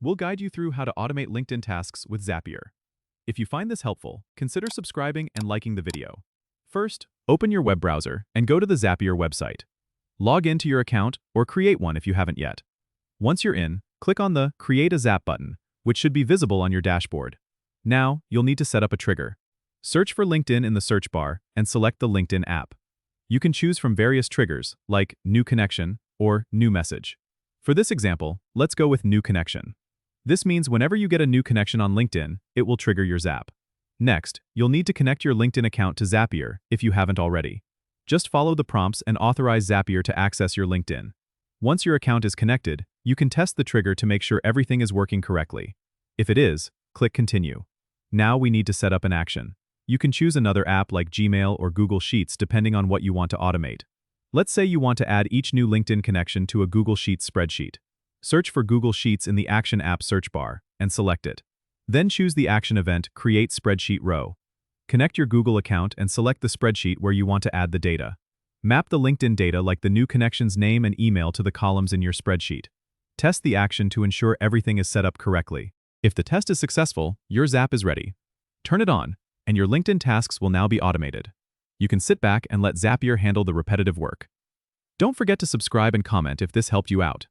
we'll guide you through how to automate LinkedIn tasks with Zapier. If you find this helpful, consider subscribing and liking the video. First, open your web browser and go to the Zapier website. Log into your account or create one if you haven't yet. Once you're in, click on the Create a Zap button, which should be visible on your dashboard. Now, you'll need to set up a trigger. Search for LinkedIn in the search bar and select the LinkedIn app. You can choose from various triggers, like New Connection or New Message. For this example, let's go with New Connection. This means whenever you get a new connection on LinkedIn, it will trigger your Zap. Next, you'll need to connect your LinkedIn account to Zapier if you haven't already. Just follow the prompts and authorize Zapier to access your LinkedIn. Once your account is connected, you can test the trigger to make sure everything is working correctly. If it is, click Continue. Now we need to set up an action. You can choose another app like Gmail or Google Sheets depending on what you want to automate. Let's say you want to add each new LinkedIn connection to a Google Sheets spreadsheet. Search for Google Sheets in the Action app search bar and select it. Then choose the action event Create Spreadsheet Row. Connect your Google account and select the spreadsheet where you want to add the data. Map the LinkedIn data like the new connection's name and email to the columns in your spreadsheet. Test the action to ensure everything is set up correctly. If the test is successful, your Zap is ready. Turn it on, and your LinkedIn tasks will now be automated. You can sit back and let Zapier handle the repetitive work. Don't forget to subscribe and comment if this helped you out.